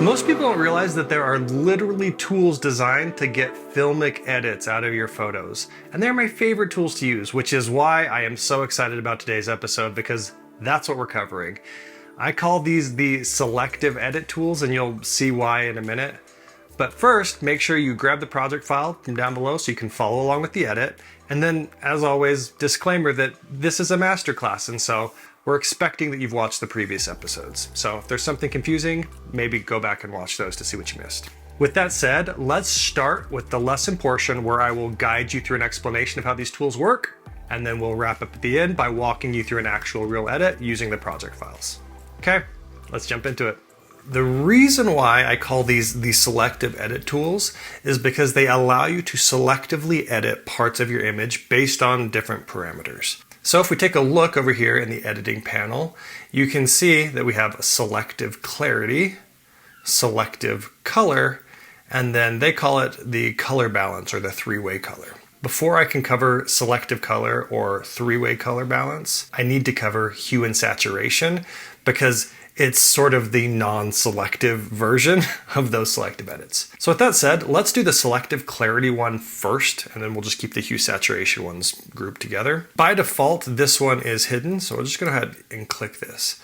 Most people don't realize that there are literally tools designed to get filmic edits out of your photos. And they're my favorite tools to use, which is why I am so excited about today's episode, because that's what we're covering. I call these the selective edit tools, and you'll see why in a minute. But first, make sure you grab the project file from down below so you can follow along with the edit. And then, as always, disclaimer that this is a masterclass, and so we're expecting that you've watched the previous episodes. So if there's something confusing, maybe go back and watch those to see what you missed. With that said, let's start with the lesson portion where I will guide you through an explanation of how these tools work, and then we'll wrap up at the end by walking you through an actual real edit using the project files. Okay, let's jump into it. The reason why I call these the selective edit tools is because they allow you to selectively edit parts of your image based on different parameters. So if we take a look over here in the editing panel, you can see that we have selective clarity, selective color, and then they call it the color balance or the three-way color. Before I can cover selective color or three-way color balance, I need to cover hue and saturation because it's sort of the non-selective version of those selective edits. So with that said, let's do the selective clarity one first, and then we'll just keep the hue saturation ones grouped together. By default, this one is hidden, so we're just gonna go ahead and click this.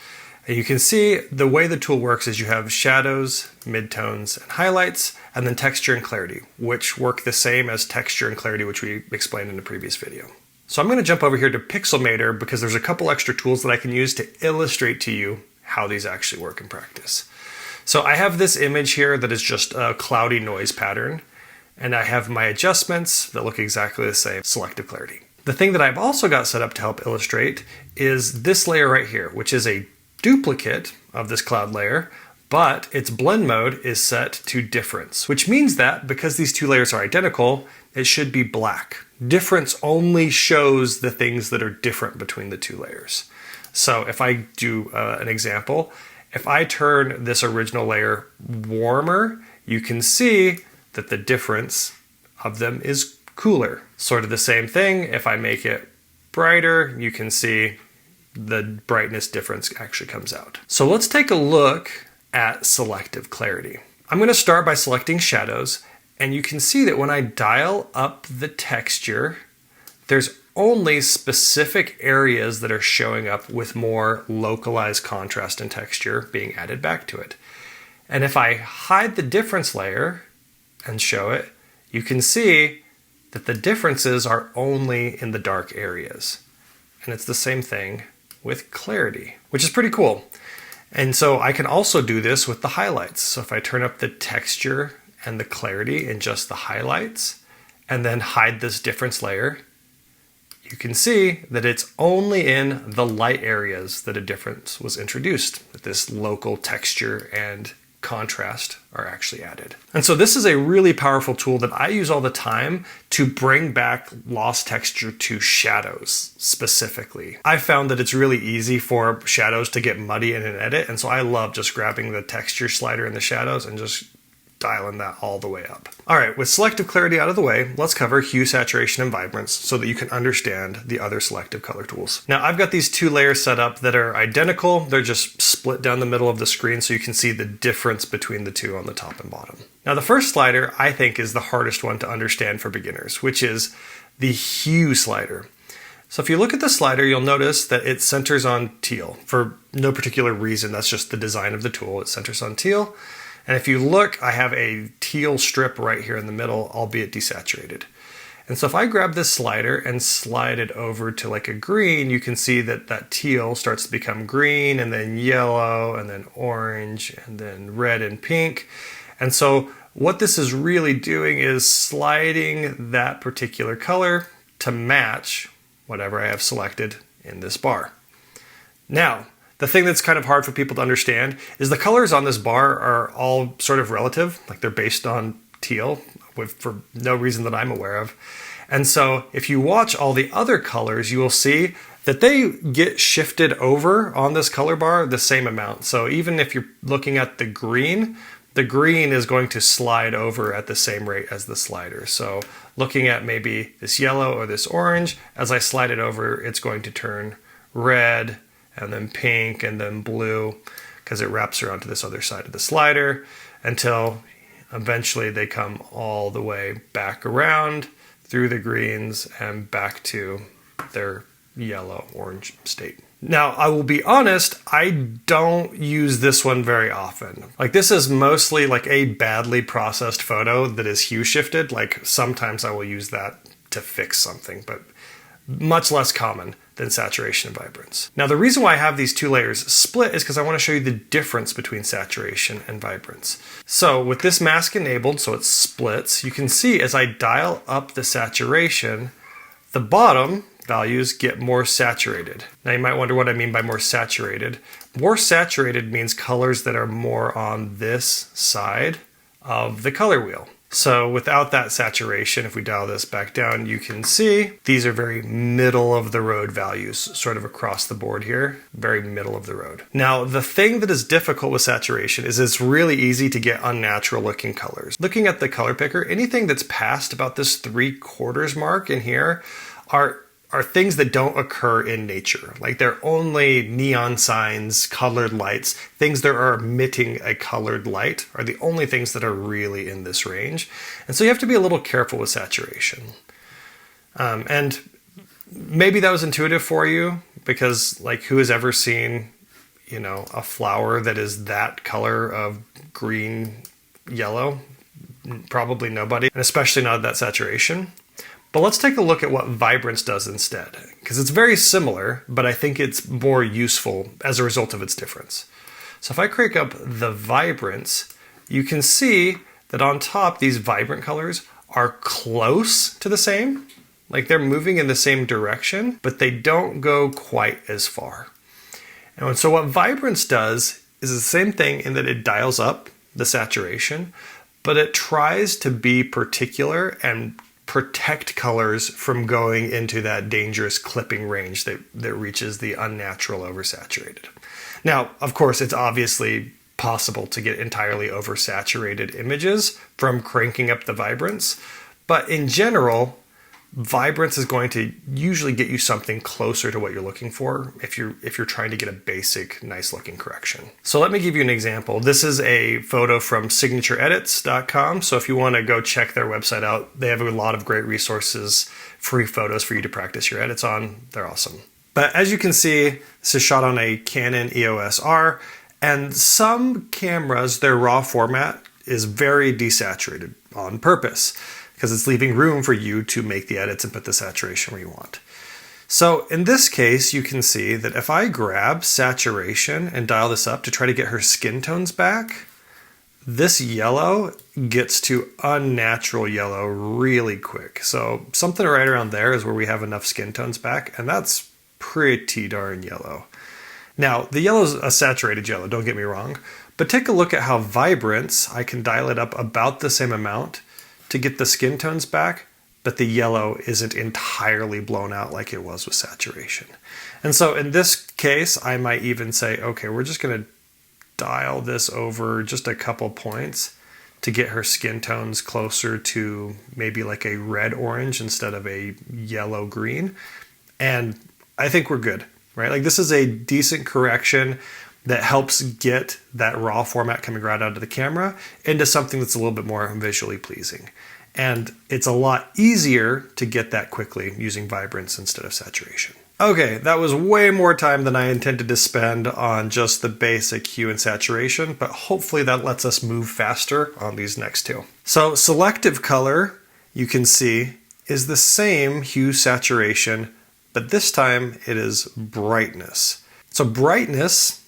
And you can see the way the tool works is you have shadows, midtones, and highlights, and then texture and clarity, which work the same as texture and clarity, which we explained in the previous video. So I'm gonna jump over here to Pixelmator because there's a couple extra tools that I can use to illustrate to you how these actually work in practice. So I have this image here that is just a cloudy noise pattern, and I have my adjustments that look exactly the same, selective clarity. The thing that I've also got set up to help illustrate is this layer right here, which is a duplicate of this cloud layer, but its blend mode is set to difference, which means that because these two layers are identical, it should be black. Difference only shows the things that are different between the two layers. So if I do an example, if I turn this original layer warmer, you can see that the difference of them is cooler. Sort of the same thing, if I make it brighter, you can see the brightness difference actually comes out. So let's take a look at selective clarity. I'm going to start by selecting shadows, and you can see that when I dial up the texture, there's only specific areas that are showing up with more localized contrast and texture being added back to it. And if I hide the difference layer and show it, you can see that the differences are only in the dark areas. And it's the same thing with clarity, which is pretty cool. And so I can also do this with the highlights. So if I turn up the texture and the clarity in just the highlights and then hide this difference layer, you can see that it's only in the light areas that a difference was introduced, that this local texture and contrast are actually added. And so this is a really powerful tool that I use all the time to bring back lost texture to shadows specifically. I found that it's really easy for shadows to get muddy in an edit, and so I love just grabbing the texture slider in the shadows and just dialing that all the way up. All right, with selective clarity out of the way, let's cover hue, saturation, and vibrance so that you can understand the other selective color tools. Now, I've got these two layers set up that are identical. They're just split down the middle of the screen so you can see the difference between the two on the top and bottom. Now, the first slider, I think, is the hardest one to understand for beginners, which is the hue slider. So if you look at the slider, you'll notice that it centers on teal for no particular reason. That's just the design of the tool. It centers on teal. And if you look, I have a teal strip right here in the middle, albeit desaturated. And so if I grab this slider and slide it over to like a green, you can see that that teal starts to become green and then yellow and then orange and then red and pink. And so what this is really doing is sliding that particular color to match whatever I have selected in this bar. Now, the thing that's kind of hard for people to understand is the colors on this bar are all sort of relative, like they're based on teal for no reason that I'm aware of. And so if you watch all the other colors, you will see that they get shifted over on this color bar the same amount. So even if you're looking at the green is going to slide over at the same rate as the slider. So looking at maybe this yellow or this orange, as I slide it over, it's going to turn red, and then pink, and then blue, because it wraps around to this other side of the slider until eventually they come all the way back around through the greens and back to their yellow-orange state. Now, I will be honest, I don't use this one very often. Like, this is mostly like a badly processed photo that is hue shifted. Like, sometimes I will use that to fix something, but much less common than saturation and vibrance. Now, the reason why I have these two layers split is because I want to show you the difference between saturation and vibrance. So with this mask enabled, so it splits, you can see as I dial up the saturation, the bottom values get more saturated. Now you might wonder what I mean by more saturated. More saturated means colors that are more on this side of the color wheel. So without that saturation, if we dial this back down, you can see these are very middle of the road values, sort of across the board here, very middle of the road. Now, the thing that is difficult with saturation is it's really easy to get unnatural looking colors. Looking at the color picker, anything that's past about this 3/4 mark in here are things that don't occur in nature. Like, they're only neon signs, colored lights, things that are emitting a colored light are the only things that are really in this range. And so you have to be a little careful with saturation. And maybe that was intuitive for you because, like, who has ever seen, you know, a flower that is that color of green, yellow? Probably nobody, and especially not at that saturation. But let's take a look at what vibrance does instead, because it's very similar, but I think it's more useful as a result of its difference. So if I crank up the vibrance, you can see that on top, these vibrant colors are close to the same. Like, they're moving in the same direction, but they don't go quite as far. And so what vibrance does is the same thing in that it dials up the saturation, but it tries to be particular and protect colors from going into that dangerous clipping range that reaches the unnatural oversaturated. Now, of course, it's obviously possible to get entirely oversaturated images from cranking up the vibrance, but in general, vibrance is going to usually get you something closer to what you're looking for if you're trying to get a basic, nice looking correction. So let me give you an example. This is a photo from signatureedits.com. So if you want to go check their website out, they have a lot of great resources, free photos for you to practice your edits on. They're awesome. But as you can see, this is shot on a Canon EOS R, and some cameras, their raw format is very desaturated on purpose, because it's leaving room for you to make the edits and put the saturation where you want. So in this case, you can see that if I grab saturation and dial this up to try to get her skin tones back, this yellow gets to unnatural yellow really quick. So something right around there is where we have enough skin tones back, and that's pretty darn yellow. Now, the yellow is a saturated yellow, don't get me wrong, but take a look at how vibrance, I can dial it up about the same amount to get the skin tones back, but the yellow isn't entirely blown out like it was with saturation. And so in this case, I might even say, okay, we're just going to dial this over just a couple points to get her skin tones closer to maybe like a red-orange instead of a yellow-green. And I think we're good, right? Like, this is a decent correction that helps get that raw format coming right out of the camera into something that's a little bit more visually pleasing. And it's a lot easier to get that quickly using vibrance instead of saturation. Okay, that was way more time than I intended to spend on just the basic hue and saturation, but hopefully that lets us move faster on these next two. So selective color, you can see, is the same hue saturation, but this time it is brightness. So brightness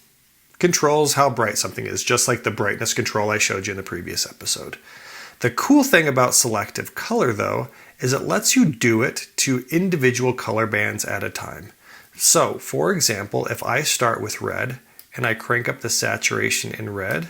controls how bright something is, just like the brightness control I showed you in the previous episode. The cool thing about selective color, though, is it lets you do it to individual color bands at a time. So, for example, if I start with red and I crank up the saturation in red,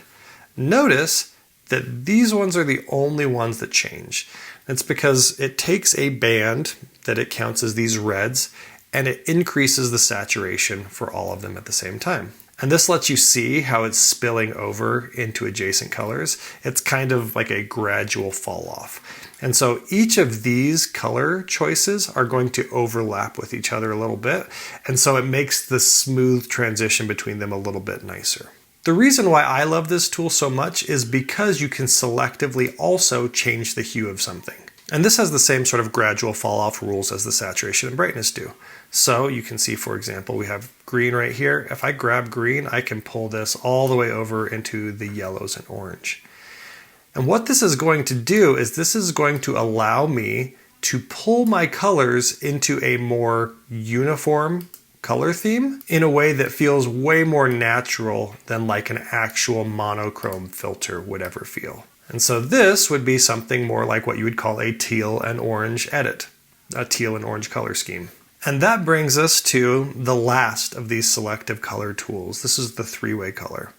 notice that these ones are the only ones that change. That's because it takes a band that it counts as these reds and it increases the saturation for all of them at the same time. And this lets you see how it's spilling over into adjacent colors. It's kind of like a gradual fall off. And so each of these color choices are going to overlap with each other a little bit. And so it makes the smooth transition between them a little bit nicer. The reason why I love this tool so much is because you can selectively also change the hue of something. And this has the same sort of gradual fall off rules as the saturation and brightness do. So you can see, for example, we have green right here. If I grab green, I can pull this all the way over into the yellows and orange. And what this is going to do is this is going to allow me to pull my colors into a more uniform color theme in a way that feels way more natural than like an actual monochrome filter would ever feel. And so this would be something more like what you would call a teal and orange edit, a teal and orange color scheme. And that brings us to the last of these selective color tools. This is the three-way color.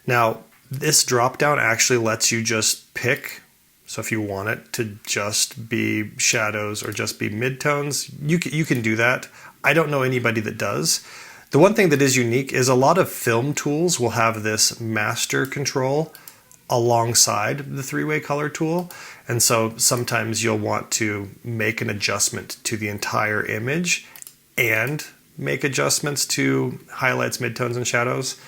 Now, this drop-down actually lets you just pick. So if you want it to just be shadows or just be midtones, you can do that. I don't know anybody that does. The one thing that is unique is a lot of film tools will have this master control alongside the three-way color tool. And so sometimes you'll want to make an adjustment to the entire image and make adjustments to highlights, midtones, and shadows.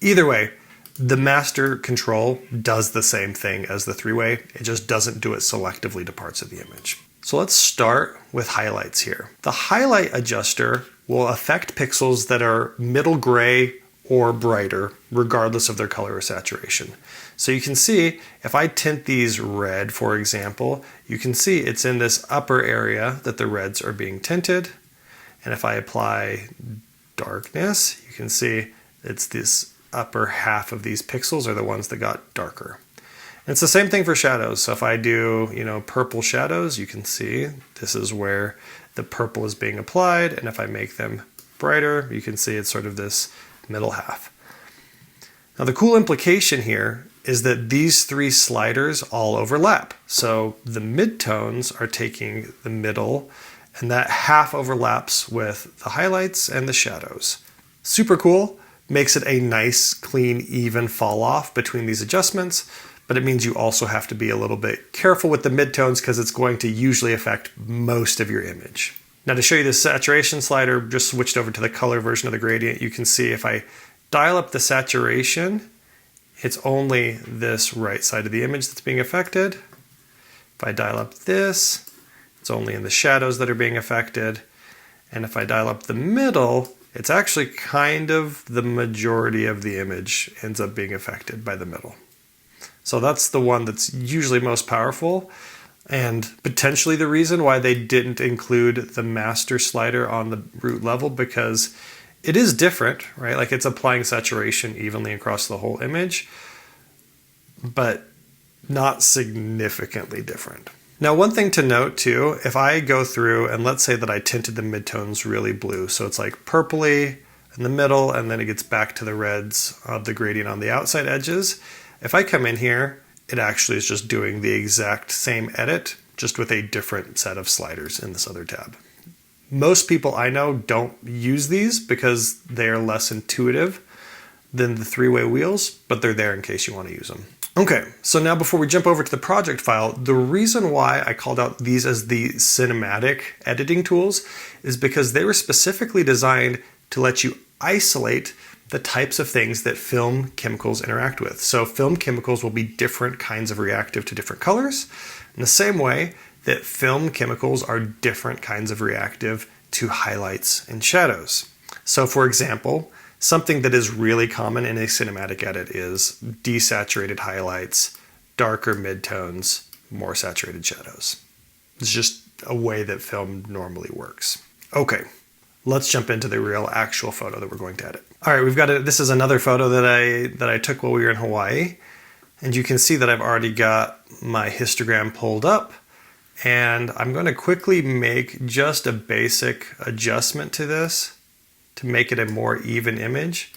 Either way, the master control does the same thing as the three-way. It just doesn't do it selectively to parts of the image. So let's start with highlights here. The highlight adjuster will affect pixels that are middle gray or brighter, regardless of their color or saturation. So you can see, if I tint these red, for example, you can see it's in this upper area that the reds are being tinted. And if I apply darkness, you can see it's this upper half of these pixels are the ones that got darker. And it's the same thing for shadows. So if I do, purple shadows, you can see this is where the purple is being applied. And if I make them brighter, you can see it's sort of this middle half. Now the cool implication here is that these three sliders all overlap. So the midtones are taking the middle, and that half overlaps with the highlights and the shadows. Super cool. Makes it a nice, clean, even fall off between these adjustments, but it means you also have to be a little bit careful with the midtones because it's going to usually affect most of your image. Now to show you the saturation slider, just switched over to the color version of the gradient. You can see if I dial up the saturation, it's only this right side of the image that's being affected. If I dial up this, it's only in the shadows that are being affected. And if I dial up the middle, it's actually kind of the majority of the image ends up being affected by the middle. So that's the one that's usually most powerful, and potentially the reason why they didn't include the master slider on the root level, because it is different, right? Like it's applying saturation evenly across the whole image, but not significantly different. Now, one thing to note too, if I go through and let's say that I tinted the midtones really blue, so it's like purpley in the middle and then it gets back to the reds of the gradient on the outside edges. If I come in here, it actually is just doing the exact same edit, just with a different set of sliders in this other tab. Most people I know don't use these because they are less intuitive than the three-way wheels, but they're there in case you want to use them. Okay, so now before we jump over to the project file, the reason why I called out these as the cinematic editing tools is because they were specifically designed to let you isolate the types of things that film chemicals interact with. So film chemicals will be different kinds of reactive to different colors, in the same way that film chemicals are different kinds of reactive to highlights and shadows. So for example, something that is really common in a cinematic edit is desaturated highlights, darker midtones, more saturated shadows. It's just a way that film normally works. Okay, let's jump into the real actual photo that we're going to edit. All right, this is another photo that I took while we were in Hawaii. And you can see that I've already got my histogram pulled up. And I'm going to quickly make just a basic adjustment to this to make it a more even image.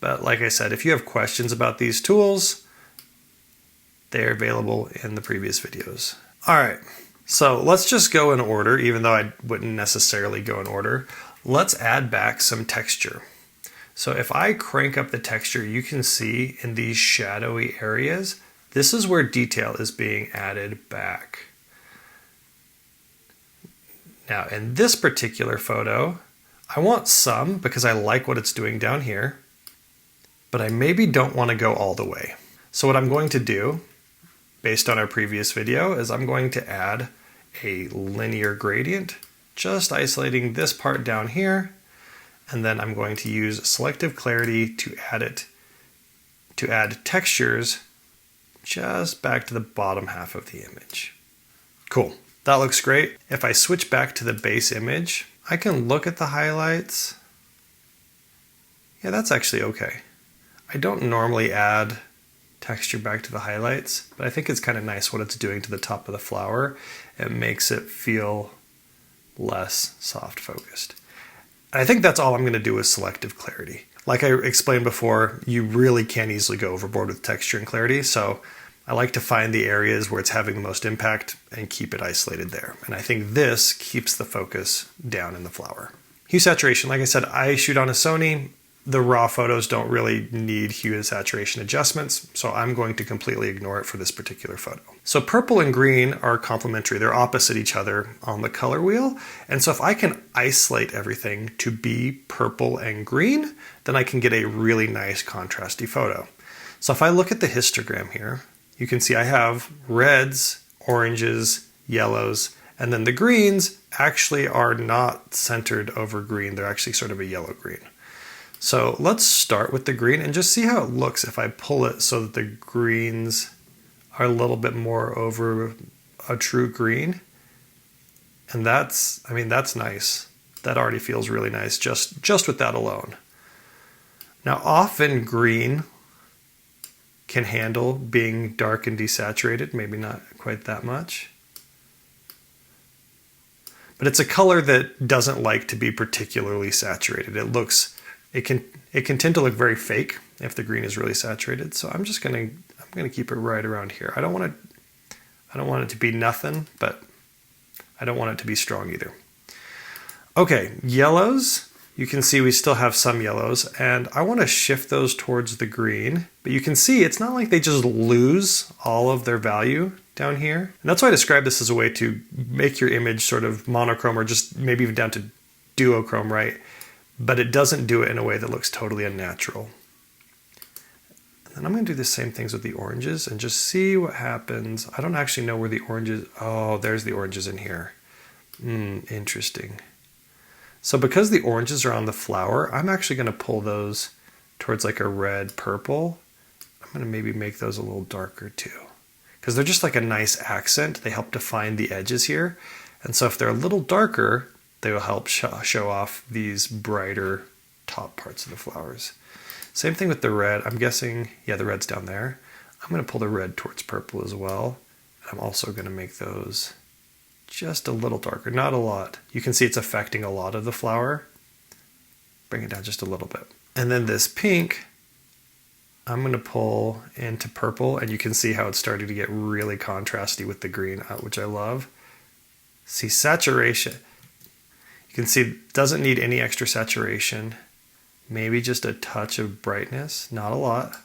But like I said, if you have questions about these tools, they're available in the previous videos. All right, so let's just go in order, even though I wouldn't necessarily go in order. Let's add back some texture. So if I crank up the texture, you can see in these shadowy areas, this is where detail is being added back. Now in this particular photo, I want some because I like what it's doing down here, but I maybe don't want to go all the way. So what I'm going to do, based on our previous video, is I'm going to add a linear gradient, just isolating this part down here, and then I'm going to use selective clarity to add textures just back to the bottom half of the image. Cool, that looks great. If I switch back to the base image, I can look at the highlights. Yeah, that's actually okay. I don't normally add texture back to the highlights, but I think it's kind of nice what it's doing to the top of the flower. It makes it feel less soft focused. And I think that's all I'm going to do with selective clarity. Like I explained before, you really can't easily go overboard with texture and clarity, so I like to find the areas where it's having the most impact and keep it isolated there. And I think this keeps the focus down in the flower. Hue saturation, like I said, I shoot on a Sony. The raw photos don't really need hue and saturation adjustments, so I'm going to completely ignore it for this particular photo. So purple and green are complementary. They're opposite each other on the color wheel. And so if I can isolate everything to be purple and green, then I can get a really nice contrasty photo. So if I look at the histogram here, you can see I have reds, oranges, yellows, and then the greens actually are not centered over green. They're actually sort of a yellow-green. So let's start with the green and just see how it looks if I pull it so that the greens are a little bit more over a true green. And that's nice. That already feels really nice just with that alone. Now often green can handle being dark and desaturated, maybe not quite that much. But it's a color that doesn't like to be particularly saturated. It can tend to look very fake if the green is really saturated. So I'm gonna keep it right around here. I don't want it to be nothing, but I don't want it to be strong either. Okay, yellows. You can see we still have some yellows, and I want to shift those towards the green. But you can see it's not like they just lose all of their value down here. And that's why I describe this as a way to make your image sort of monochrome or just maybe even down to duochrome, right? But it doesn't do it in a way that looks totally unnatural. And then I'm going to do the same things with the oranges and just see what happens. I don't actually know where the oranges... Oh, there's the oranges in here. Interesting. So because the oranges are on the flower, I'm actually going to pull those towards like a red purple. I'm going to maybe make those a little darker too, because they're just like a nice accent. They help define the edges here. And so if they're a little darker, they will help show off these brighter top parts of the flowers. Same thing with the red. I'm guessing, yeah, the red's down there. I'm going to pull the red towards purple as well. I'm also going to make those just a little darker, not a lot. You can see it's affecting a lot of the flower. Bring it down just a little bit. And then this pink, I'm going to pull into purple, and you can see how it's starting to get really contrasty with the green, which I love. See, saturation. You can see it doesn't need any extra saturation. Maybe just a touch of brightness, not a lot.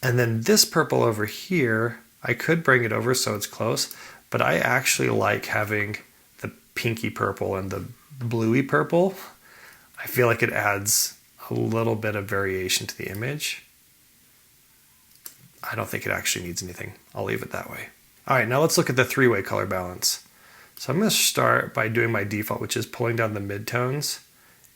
And then this purple over here, I could bring it over so it's close, but I actually like having the pinky purple and the bluey purple. I feel like it adds a little bit of variation to the image. I don't think it actually needs anything. I'll leave it that way. All right, now let's look at the three-way color balance. So I'm going to start by doing my default, which is pulling down the midtones.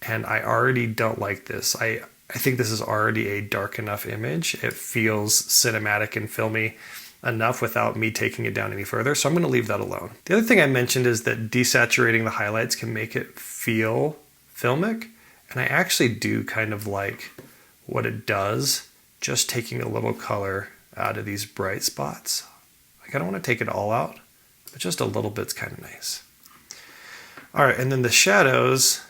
And I already don't like this. I think this is already a dark enough image. It feels cinematic and filmy enough without me taking it down any further. So I'm going to leave that alone. The other thing I mentioned is that desaturating the highlights can make it feel filmic. And I actually do kind of like what it does, just taking a little color out of these bright spots. Like I don't want to take it all out, but just a little bit's kind of nice. All right, and then the shadows,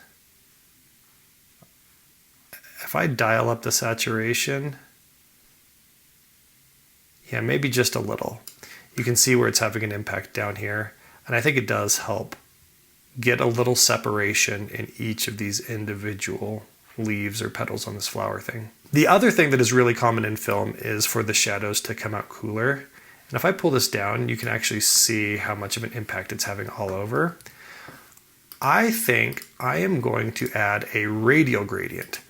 if I dial up the saturation, yeah, maybe just a little. You can see where it's having an impact down here. And I think it does help get a little separation in each of these individual leaves or petals on this flower thing. The other thing that is really common in film is for the shadows to come out cooler. And if I pull this down, you can actually see how much of an impact it's having all over. I think I am going to add a radial gradient.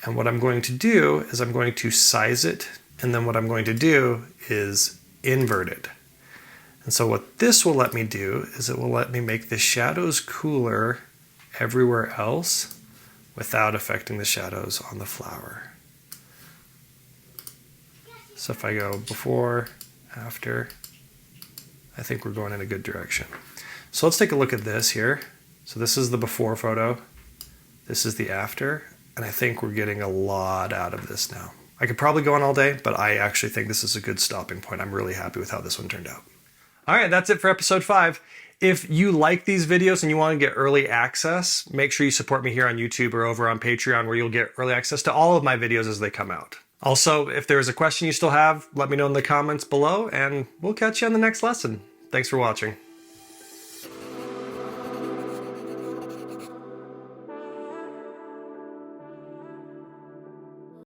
And what I'm going to do is I'm going to size it, and then what I'm going to do is invert it. And so what this will let me do is it will let me make the shadows cooler everywhere else without affecting the shadows on the flower. So if I go before, after, I think we're going in a good direction. So let's take a look at this here. So this is the before photo. This is the after. And I think we're getting a lot out of this now. I could probably go on all day, but I actually think this is a good stopping point. I'm really happy with how this one turned out. All right, that's it for episode 5. If you like these videos and you want to get early access, make sure you support me here on YouTube or over on Patreon, where you'll get early access to all of my videos as they come out. Also, if there's a question you still have, let me know in the comments below, and we'll catch you on the next lesson. Thanks for watching.